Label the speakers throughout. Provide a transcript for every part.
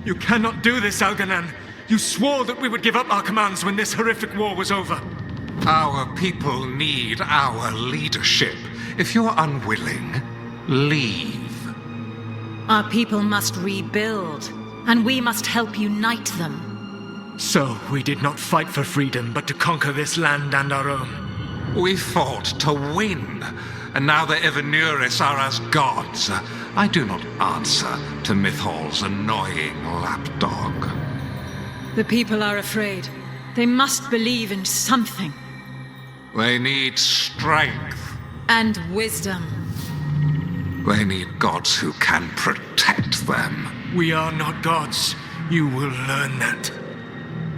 Speaker 1: You cannot do this, Algernon. You swore that we would give up our commands when this horrific war was over.
Speaker 2: Our people need our leadership. If you're unwilling, leave.
Speaker 3: Our people must rebuild, and we must help unite them.
Speaker 1: So, we did not fight for freedom, but to conquer this land and our own.
Speaker 2: We fought to win, and now the Evenuris are as gods. I do not answer to Mythal's annoying lapdog.
Speaker 3: The people are afraid. They must believe in something.
Speaker 2: They need strength.
Speaker 3: And wisdom.
Speaker 2: They need gods who can protect them.
Speaker 1: We are not gods. You will learn that.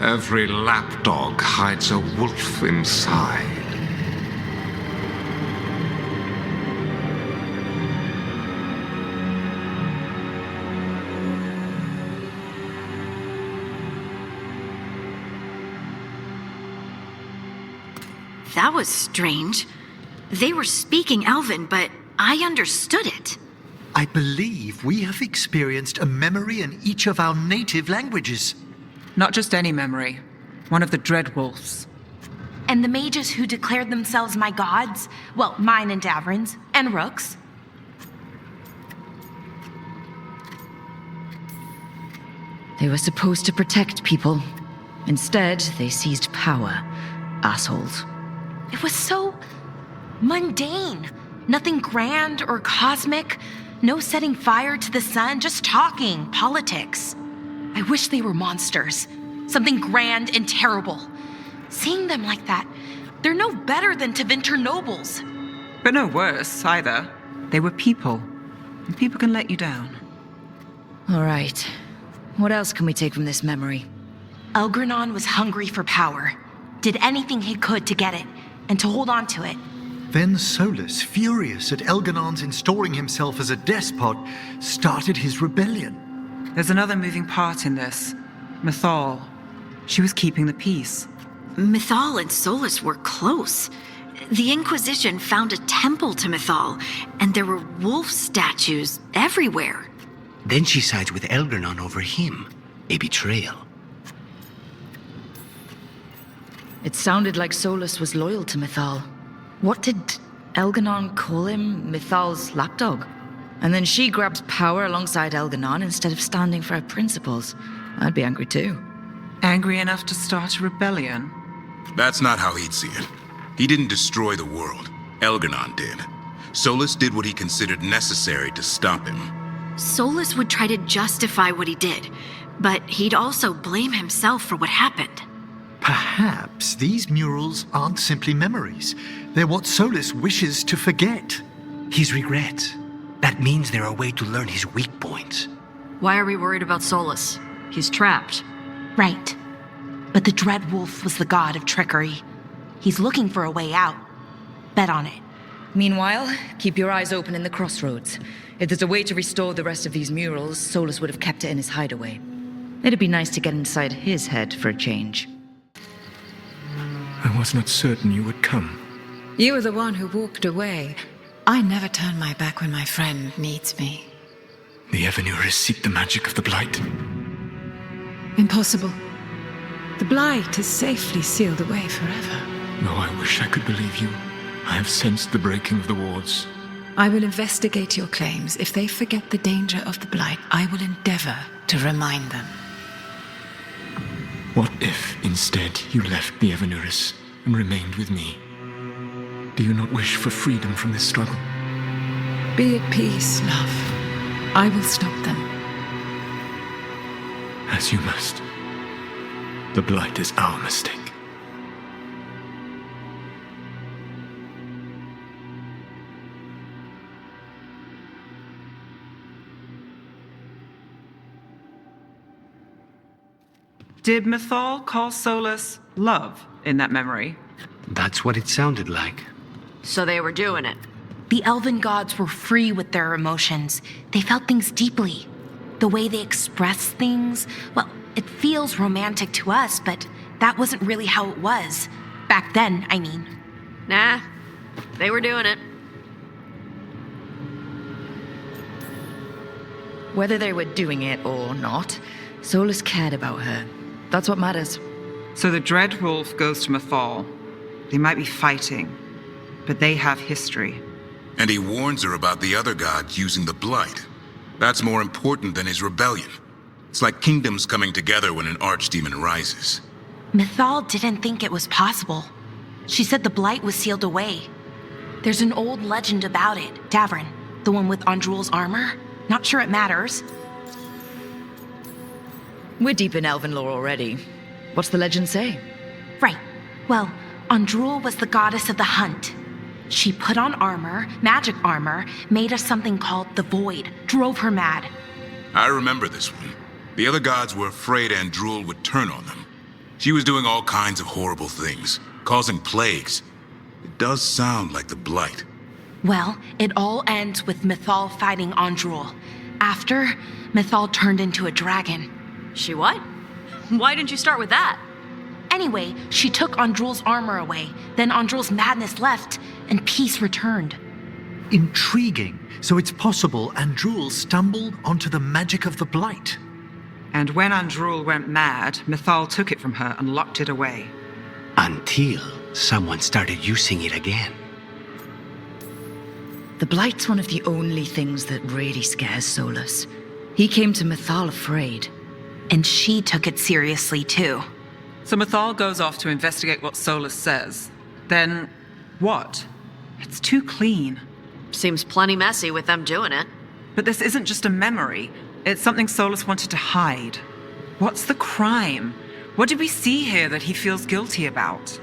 Speaker 2: Every lapdog hides a wolf inside.
Speaker 4: That was strange. They were speaking Elven, but I understood it.
Speaker 5: I believe we have experienced a memory in each of our native languages.
Speaker 6: Not just any memory. One of the Dreadwolves.
Speaker 7: And the mages who declared themselves my gods? Well, mine and Davrin's, and Rook's.
Speaker 8: They were supposed to protect people. Instead, they seized power. Assholes.
Speaker 7: It was so mundane. Nothing grand or cosmic. No setting fire to the sun, just talking, politics. I wish they were monsters. Something grand and terrible. Seeing them like that, they're no better than Tevinter nobles.
Speaker 6: But no worse, either. They were people. And people can let you down.
Speaker 8: All right. What else can we take from this memory?
Speaker 7: Elgranon was hungry for power. Did anything he could to get it, and to hold on to it.
Speaker 5: Then Solus, furious at Elganon's installing himself as a despot, started his rebellion.
Speaker 6: There's another moving part in this. Mythal. She was keeping the peace.
Speaker 4: Mythal and Solus were close. The Inquisition found a temple to Mythal, and there were wolf statues everywhere.
Speaker 9: Then she sides with Elgranon over him. A betrayal.
Speaker 8: It sounded like Solus was loyal to Mythal. What did Elganon call him? Mythal's lapdog? And then she grabs power alongside Elganon instead of standing for her principles. I'd be angry too.
Speaker 6: Angry enough to start a rebellion?
Speaker 10: That's not how he'd see it. He didn't destroy the world. Elganon did. Solus did what he considered necessary to stop him.
Speaker 4: Solus would try to justify what he did, but he'd also blame himself for what happened.
Speaker 5: Perhaps these murals aren't simply memories. They're what Solus wishes to forget.
Speaker 9: His regrets. That means they're a way to learn his weak points.
Speaker 4: Why are we worried about Solus? He's trapped.
Speaker 7: Right. But the Dreadwolf was the god of trickery. He's looking for a way out. Bet on it.
Speaker 8: Meanwhile, keep your eyes open in the crossroads. If there's a way to restore the rest of these murals, Solus would have kept it in his hideaway. It'd be nice to get inside his head for a change.
Speaker 1: I was not certain you would come.
Speaker 3: You were the one who walked away. I never turn my back when my friend needs me.
Speaker 1: The Evenuris seek the magic of the Blight.
Speaker 3: Impossible. The Blight is safely sealed away forever.
Speaker 1: Oh, I wish I could believe you. I have sensed the breaking of the wards.
Speaker 3: I will investigate your claims. If they forget the danger of the Blight, I will endeavor to remind them.
Speaker 1: What if, instead, you left the Evenuris and remained with me? Do you not wish for freedom from this struggle?
Speaker 3: Be at peace, love. I will stop them.
Speaker 1: As you must. The Blight is our mistake.
Speaker 6: Did Mythal call Solus love in that memory?
Speaker 9: That's what it sounded like.
Speaker 4: So they were doing it.
Speaker 7: The elven gods were free with their emotions. They felt things deeply. The way they express things, well, it feels romantic to us, but that wasn't really how it was. Back then, I mean.
Speaker 4: Nah, they were doing it.
Speaker 8: Whether they were doing it or not, Solus cared about her. That's what matters.
Speaker 6: So the Dreadwolf goes to Mythal. They might be fighting, but they have history.
Speaker 10: And he warns her about the other gods using the Blight. That's more important than his rebellion. It's like kingdoms coming together when an archdemon rises.
Speaker 7: Mythal didn't think it was possible. She said the Blight was sealed away. There's an old legend about it. Davrin, the one with Andrul's armor. Not sure it matters.
Speaker 8: We're deep in elven lore already. What's the legend say?
Speaker 7: Right. Well, Andrul was the goddess of the hunt. She put on armor, magic armor, made us something called the Void, drove her mad.
Speaker 10: I remember this one. The other gods were afraid Andrul would turn on them. She was doing all kinds of horrible things, causing plagues. It does sound like the Blight.
Speaker 7: Well, it all ends with Mythal fighting Andrul. After, Mythal turned into a dragon.
Speaker 11: She what? Why didn't you start with that?
Speaker 7: Anyway, she took Andrul's armor away. Then Andrul's madness left, and peace returned.
Speaker 5: Intriguing. So it's possible Andrul stumbled onto the magic of the Blight.
Speaker 6: And when Andrul went mad, Mythal took it from her and locked it away.
Speaker 9: Until someone started using it again.
Speaker 8: The Blight's one of the only things that really scares Solus. He came to Mythal afraid.
Speaker 7: And she took it seriously, too.
Speaker 6: So Mythal goes off to investigate what Solus says. Then, what? It's too clean.
Speaker 11: Seems plenty messy with them doing it.
Speaker 6: But this isn't just a memory. It's something Solus wanted to hide. What's the crime? What did we see here that he feels guilty about?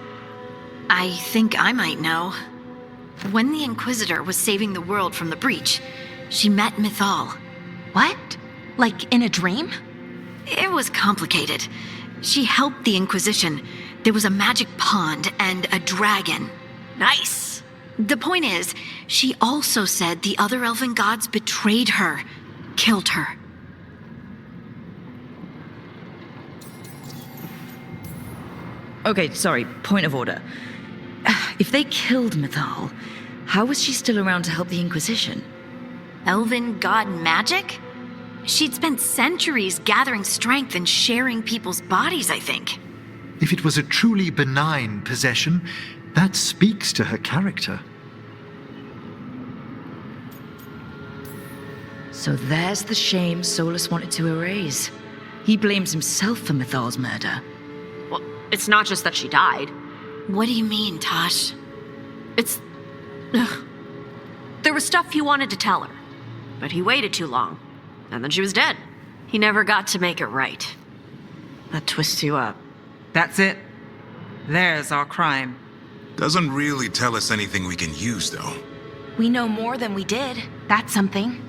Speaker 4: I think I might know. When the Inquisitor was saving the world from the breach, she met Mythal.
Speaker 7: What? Like in a dream?
Speaker 4: It was complicated. She helped the Inquisition. There was a magic pond and a dragon.
Speaker 11: Nice.
Speaker 4: The point is, she also said the other elven gods betrayed her, killed her.
Speaker 8: Okay, sorry, point of order. If they killed Mythal, how was she still around to help the Inquisition?
Speaker 4: Elven god magic? She'd spent centuries gathering strength and sharing people's bodies, I think.
Speaker 5: If it was a truly benign possession, that speaks to her character.
Speaker 8: So there's the shame Solus wanted to erase. He blames himself for Mythal's murder.
Speaker 11: Well, it's not just that she died.
Speaker 4: What do you mean, Tosh?
Speaker 11: It's... Ugh. There was stuff he wanted to tell her, but he waited too long, and then she was dead. He never got to make it right. That twists you up.
Speaker 6: That's it. There's our crime.
Speaker 10: Doesn't really tell us anything we can use, though.
Speaker 7: We know more than we did. That's something.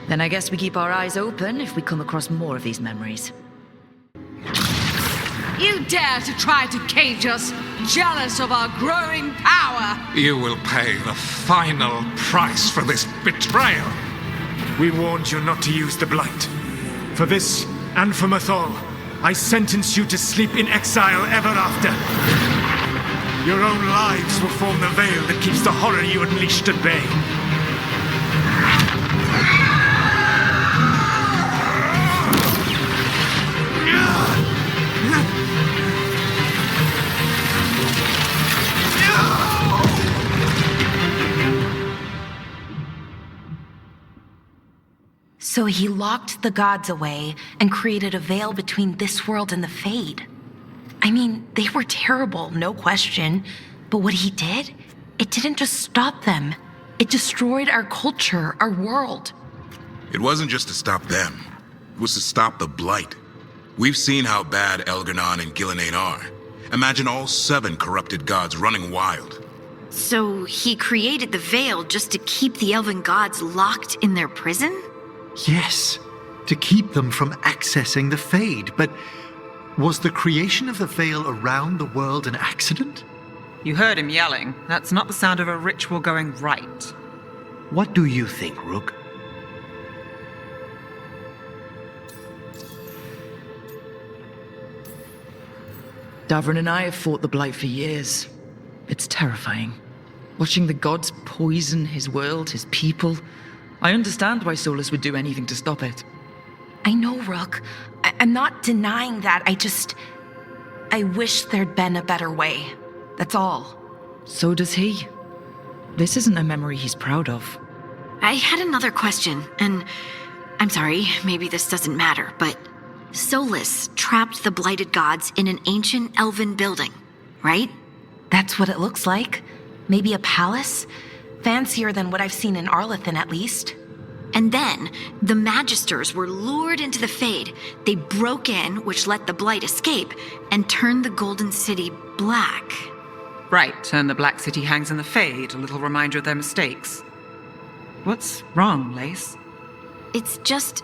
Speaker 8: Then I guess we keep our eyes open if we come across more of these memories.
Speaker 12: You dare to try to cage us, jealous of our growing power!
Speaker 2: You will pay the final price for this betrayal.
Speaker 1: We warned you not to use the Blight. For this, and for Mythal, I sentence you to sleep in exile ever after. Your own lives will form the veil that keeps the horror you unleashed at bay.
Speaker 7: So he locked the gods away and created a veil between this world and the Fade. I mean, they were terrible, no question. But what he did, it didn't just stop them. It destroyed our culture, our world.
Speaker 10: It wasn't just to stop them. It was to stop the Blight. We've seen how bad Elgar'nan and Gillenane are. Imagine all 7 corrupted gods running wild.
Speaker 4: So he created the veil just to keep the elven gods locked in their prison?
Speaker 5: Yes, to keep them from accessing the Fade. But was the creation of the veil around the world an accident?
Speaker 6: You heard him yelling. That's not the sound of a ritual going right.
Speaker 9: What do you think, Rook?
Speaker 8: Davrin and I have fought the Blight for years. It's terrifying. Watching the gods poison his world, his people. I understand why Solus would do anything to stop it.
Speaker 7: I know, Rook. I'm not denying that. I wish there'd been a better way. That's all.
Speaker 8: So does he. This isn't a memory he's proud of.
Speaker 4: I had another question, and I'm sorry, maybe this doesn't matter, but Solus trapped the blighted gods in an ancient elven building, right?
Speaker 7: That's what it looks like. Maybe a palace? Fancier than what I've seen in Arlethan, at least.
Speaker 4: And then, the Magisters were lured into the Fade. They broke in, which let the Blight escape, and turned the Golden City black.
Speaker 6: Right, and the Black City hangs in the Fade, a little reminder of their mistakes. What's wrong, Lace?
Speaker 4: It's just,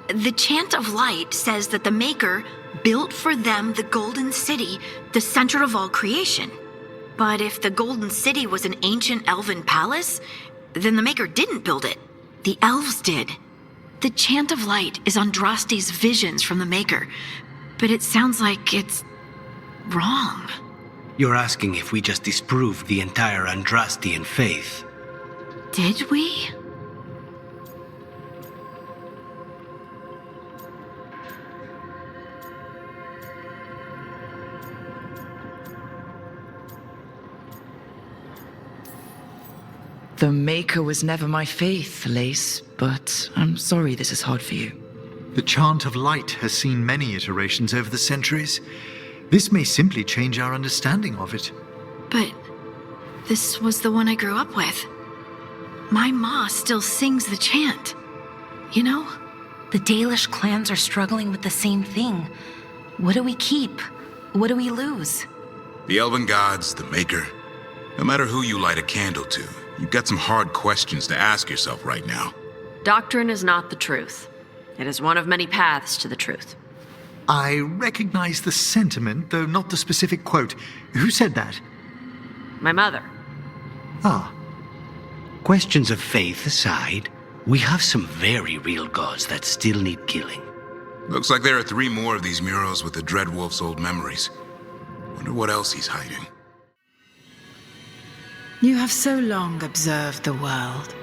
Speaker 4: the Chant of Light says that the Maker built for them the Golden City, the center of all creation. But if the Golden City was an ancient elven palace, then the Maker didn't build it. The elves did. The Chant of Light is Andraste's visions from the Maker, but it sounds like it's wrong.
Speaker 9: You're asking if we just disproved the entire Andrastian faith.
Speaker 4: Did we?
Speaker 8: The Maker was never my faith, Lace, but I'm sorry this is hard for you.
Speaker 5: The Chant of Light has seen many iterations over the centuries. This may simply change our understanding of it.
Speaker 4: But this was the one I grew up with. My ma still sings the chant. You know?
Speaker 7: The Dalish clans are struggling with the same thing. What do we keep? What do we lose?
Speaker 10: The elven gods, the Maker. No matter who you light a candle to, you've got some hard questions to ask yourself right now.
Speaker 11: Doctrine is not the truth. It is one of many paths to the truth.
Speaker 5: I recognize the sentiment, though not the specific quote. Who said that?
Speaker 11: My mother.
Speaker 5: Ah.
Speaker 9: Questions of faith aside, we have some very real gods that still need killing.
Speaker 10: Looks like there are 3 more of these murals with the Dreadwolf's old memories. Wonder what else he's hiding.
Speaker 3: You have so long observed the world.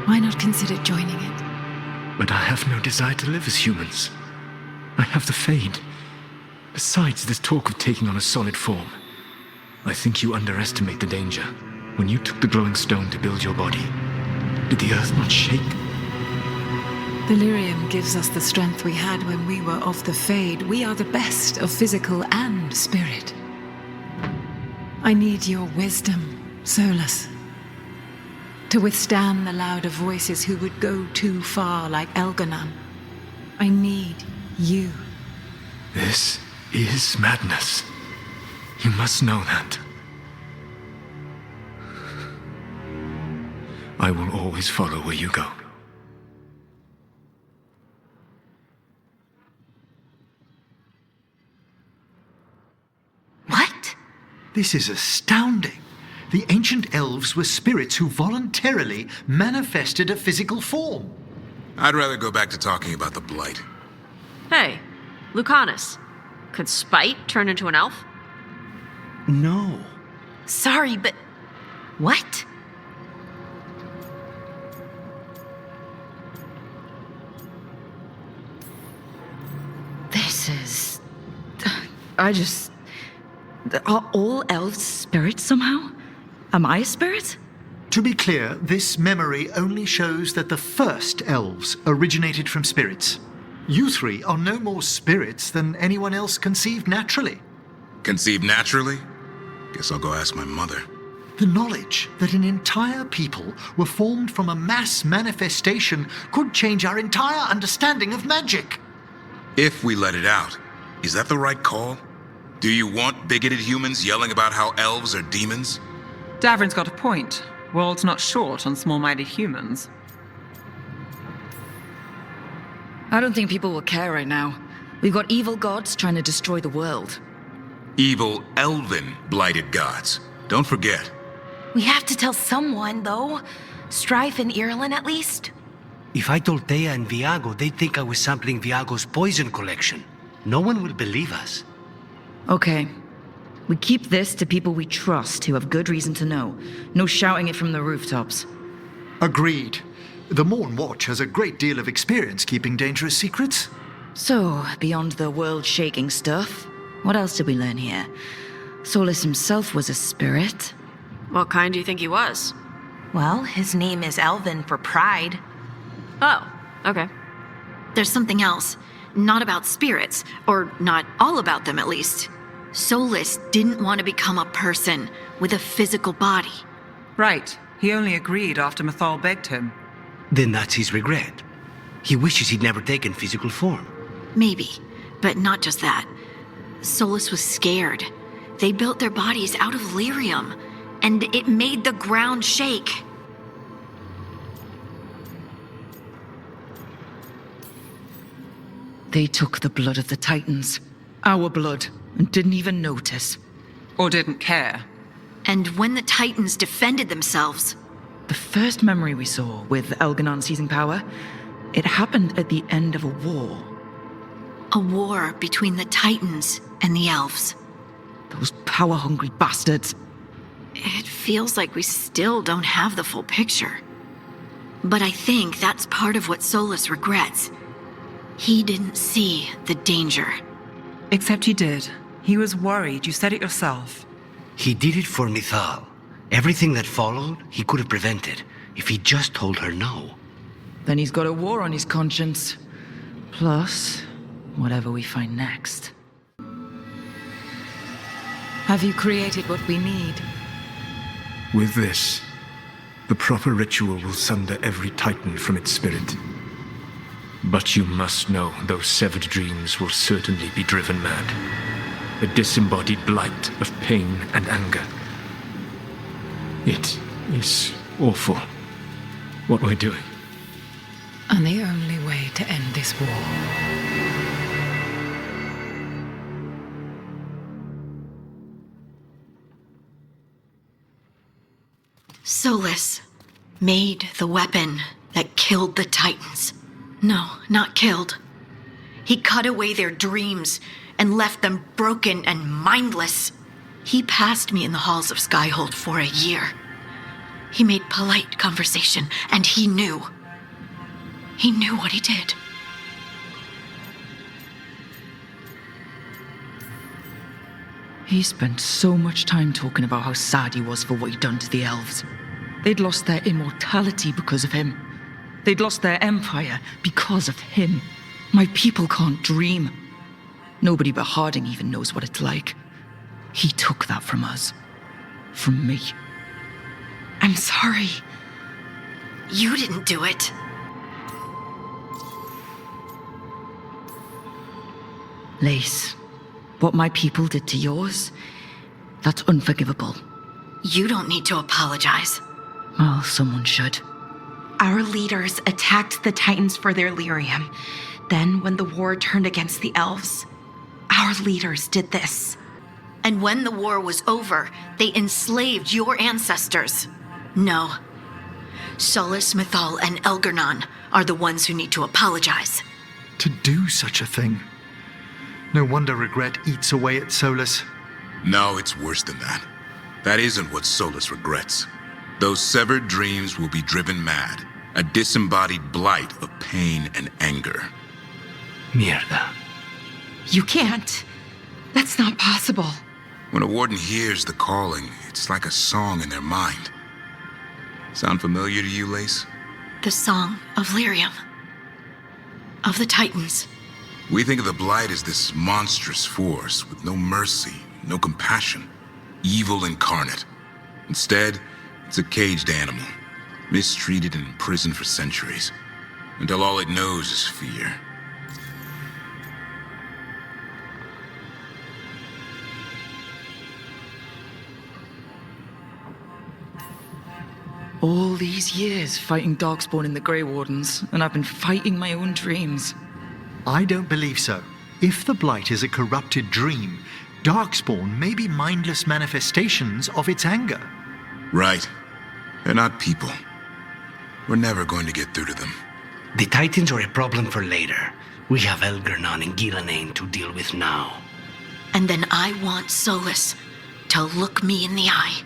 Speaker 3: Why not consider joining it?
Speaker 1: But I have no desire to live as humans. I have the Fade. Besides, this talk of taking on a solid form. I think you underestimate the danger. When you took the glowing stone to build your body, did the earth not shake?
Speaker 3: Delirium gives us the strength we had when we were of the Fade. We are the best of physical and spirit. I need your wisdom, Solus. To withstand the louder voices who would go too far like Elganon. I need you.
Speaker 1: This is madness. You must know that. I will always follow where you go.
Speaker 7: What?
Speaker 5: This is astounding. The ancient elves were spirits who voluntarily manifested a physical form.
Speaker 10: I'd rather go back to talking about the Blight.
Speaker 11: Hey, Lucanus. Could Spite turn into an elf?
Speaker 9: No.
Speaker 7: Sorry, but... what?
Speaker 8: This is... Are all elves spirits somehow? Am I a spirit?
Speaker 5: To be clear, this memory only shows that the first elves originated from spirits. You 3 are no more spirits than anyone else conceived naturally.
Speaker 10: Conceived naturally? Guess I'll go ask my mother.
Speaker 5: The knowledge that an entire people were formed from a mass manifestation could change our entire understanding of magic.
Speaker 10: If we let it out, is that the right call? Do you want bigoted humans yelling about how elves are demons?
Speaker 6: Davrin's got a point. World's not short on small-minded humans.
Speaker 8: I don't think people will care right now. We've got evil gods trying to destroy the world.
Speaker 10: Evil, elven, blighted gods. Don't forget.
Speaker 7: We have to tell someone, though. Strife and Ireland, at least.
Speaker 9: If I told Thea and Viago, they'd think I was sampling Viago's poison collection. No one will believe us.
Speaker 8: Okay. We keep this to people we trust who have good reason to know. No shouting it from the rooftops.
Speaker 5: Agreed. The Morn Watch has a great deal of experience keeping dangerous secrets.
Speaker 8: So, beyond the world-shaking stuff, what else did we learn here? Solus himself was a spirit.
Speaker 11: What kind do you think he was?
Speaker 7: Well, his name is Elven for pride.
Speaker 11: Oh, okay.
Speaker 4: There's something else. Not about spirits, or not all about them at least. Solus didn't want to become a person with a physical body.
Speaker 6: Right. He only agreed after Mythal begged him.
Speaker 9: Then that's his regret. He wishes he'd never taken physical form.
Speaker 4: Maybe, but not just that. Solus was scared. They built their bodies out of lyrium, and it made the ground shake.
Speaker 8: They took the blood of the Titans, our blood, and didn't even notice.
Speaker 6: Or didn't care.
Speaker 4: And when the Titans defended themselves...
Speaker 8: The first memory we saw with Elganon seizing power, it happened at the end of a war.
Speaker 4: A war between the Titans and the elves.
Speaker 8: Those power-hungry bastards.
Speaker 4: It feels like we still don't have the full picture. But I think that's part of what Solus regrets. He didn't see the danger.
Speaker 6: Except he did. He was worried. You said it yourself.
Speaker 9: He did it for Mythal. Everything that followed, he could have prevented, if he just told her no.
Speaker 8: Then he's got a war on his conscience. Plus, whatever we find next. Have you created what we need?
Speaker 1: With this, the proper ritual will sunder every Titan from its spirit. But you must know those severed dreams will certainly be driven mad. A disembodied blight of pain and anger. It is awful what we're doing.
Speaker 3: And the only way to end this war.
Speaker 4: Solus made the weapon that killed the Titans. No, not killed. He cut away their dreams and left them broken and mindless. He passed me in the halls of Skyhold for a year. He made polite conversation, and he knew. He knew what he did.
Speaker 8: He spent so much time talking about how sad he was for what he'd done to the elves. They'd lost their immortality because of him. They'd lost their empire because of him. My people can't dream. Nobody but Harding even knows what it's like. He took that from us. From me.
Speaker 7: I'm sorry.
Speaker 4: You didn't do it.
Speaker 8: Lace, what my people did to yours, that's unforgivable.
Speaker 4: You don't need to apologize.
Speaker 8: Well, someone should.
Speaker 7: Our leaders attacked the Titans for their lyrium. Then, when the war turned against the elves, our leaders did this.
Speaker 4: And when the war was over, they enslaved your ancestors. No. Solus, Mythal, and Elgarnon are the ones who need to apologize.
Speaker 5: To do such a thing. No wonder regret eats away at Solus.
Speaker 10: No, it's worse than that. That isn't what Solus regrets. Those severed dreams will be driven mad. A disembodied blight of pain and anger.
Speaker 9: Mierda.
Speaker 7: You can't. That's not possible.
Speaker 10: When a warden hears the calling, it's like a song in their mind. Sound familiar to you, Lace?
Speaker 4: The song of lyrium. Of the Titans.
Speaker 10: We think of the Blight as this monstrous force with no mercy, no compassion. Evil incarnate. Instead, it's a caged animal. Mistreated and imprisoned for centuries. Until all it knows is fear.
Speaker 8: All these years fighting Darkspawn in the Grey Wardens, and I've been fighting my own dreams.
Speaker 5: I don't believe so. If the Blight is a corrupted dream, Darkspawn may be mindless manifestations of its anger.
Speaker 10: Right. They're not people. We're never going to get through to them.
Speaker 9: The Titans are a problem for later. We have Elgarnon and Gillanane to deal with now.
Speaker 4: And then I want Solus to look me in the eye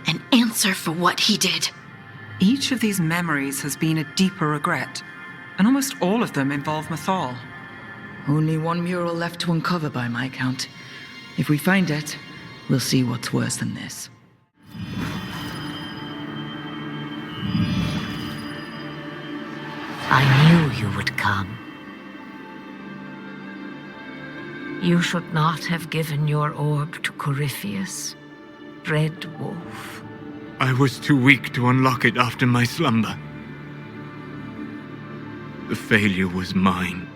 Speaker 4: and answer for what he did.
Speaker 6: Each of these memories has been a deeper regret, and almost all of them involve Mythal.
Speaker 8: Only one mural left to uncover by my count. If we find it, we'll see what's worse than this.
Speaker 13: I knew you would come. You should not have given your orb to Corypheus, Dreadwolf.
Speaker 1: I was too weak to unlock it after my slumber. The failure was mine.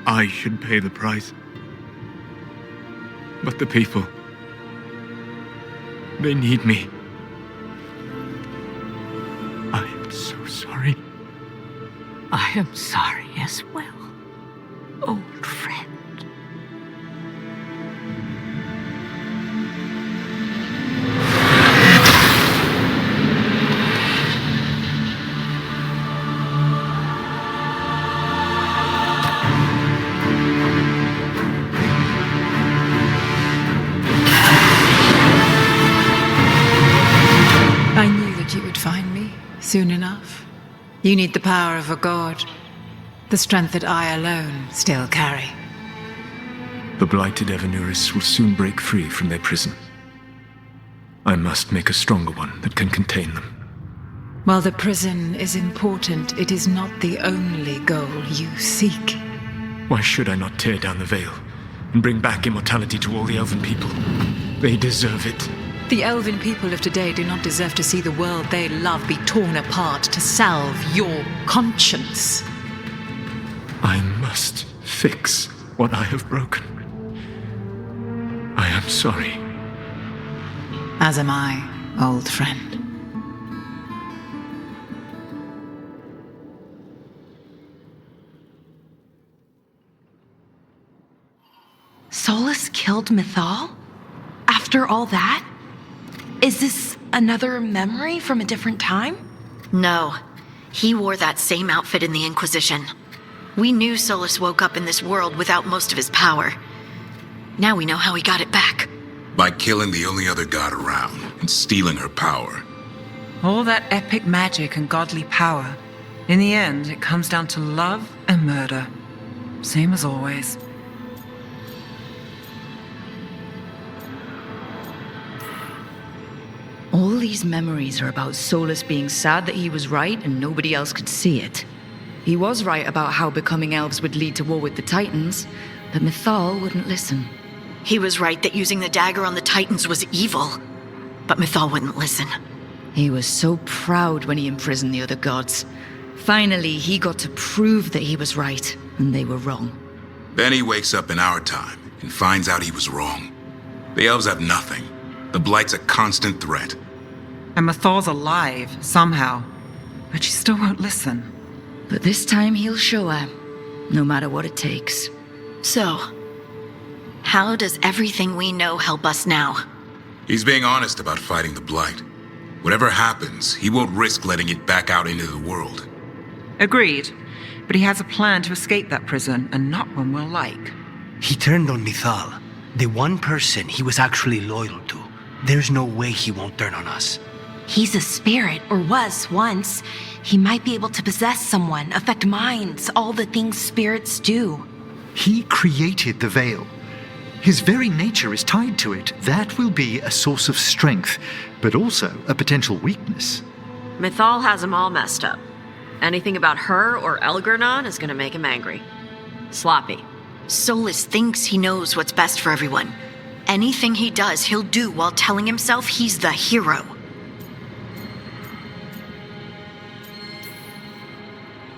Speaker 1: I should pay the price. But the people, they need me. I am so sorry.
Speaker 13: I am sorry as well, old friend.
Speaker 3: I knew that you would find me soon enough. You need the power of a god, the strength that I alone still carry.
Speaker 1: The blighted Evanuris will soon break free from their prison. I must make a stronger one that can contain them.
Speaker 3: While the prison is important, it is not the only goal you seek.
Speaker 1: Why should I not tear down the veil and bring back immortality to all the elven people? They deserve it.
Speaker 3: The elven people of today do not deserve to see the world they love be torn apart to salve your conscience.
Speaker 1: I must fix what I have broken. I am sorry.
Speaker 3: As am I, old friend.
Speaker 7: Solus killed Mythal? After all that? Is this another memory from a different time?
Speaker 4: No. He wore that same outfit in the Inquisition. We knew Solus woke up in this world without most of his power. Now we know how he got it back.
Speaker 10: By killing the only other god around and stealing her power.
Speaker 6: All that epic magic and godly power. In the end, it comes down to love and murder. Same as always.
Speaker 8: All these memories are about Solus being sad that he was right and nobody else could see it. He was right about how becoming elves would lead to war with the Titans, but Mythal wouldn't listen.
Speaker 4: He was right that using the dagger on the Titans was evil, but Mythal wouldn't listen.
Speaker 8: He was so proud when he imprisoned the other gods. Finally, he got to prove that he was right, and they were wrong.
Speaker 10: Then he wakes up in our time and finds out he was wrong. The elves have nothing. The Blight's a constant threat.
Speaker 6: And Mythal's alive, somehow. But she still won't listen.
Speaker 8: But this time he'll show her, no matter what it takes.
Speaker 4: So, how does everything we know help us now?
Speaker 10: He's being honest about fighting the Blight. Whatever happens, he won't risk letting it back out into the world.
Speaker 6: Agreed. But he has a plan to escape that prison, and not one we'll like.
Speaker 9: He turned on Mythal, the one person he was actually loyal to. There's no way he won't turn on us.
Speaker 7: He's a spirit, or was once. He might be able to possess someone, affect minds, all the things spirits do.
Speaker 5: He created the veil. His very nature is tied to it. That will be a source of strength, but also a potential weakness.
Speaker 11: Mythal has him all messed up. Anything about her or Elgernon is gonna make him angry. Sloppy.
Speaker 4: Solus thinks he knows what's best for everyone. Anything he does, he'll do while telling himself he's the hero.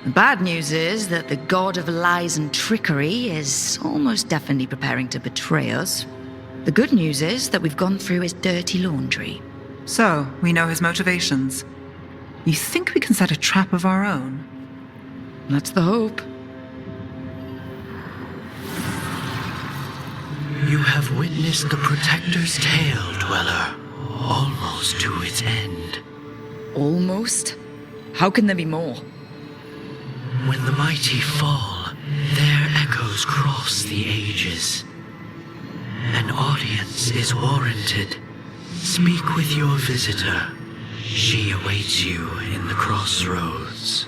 Speaker 8: The bad news is that the god of lies and trickery is almost definitely preparing to betray us. The good news is that we've gone through his dirty laundry.
Speaker 6: So, we know his motivations. You think we can set a trap of our own?
Speaker 8: That's the hope.
Speaker 9: You have witnessed the Protector's tale, Dweller, almost to its end.
Speaker 8: Almost? How can there be more?
Speaker 9: When the mighty fall, their echoes cross the ages. An audience is warranted. Speak with your visitor. She awaits you in the crossroads.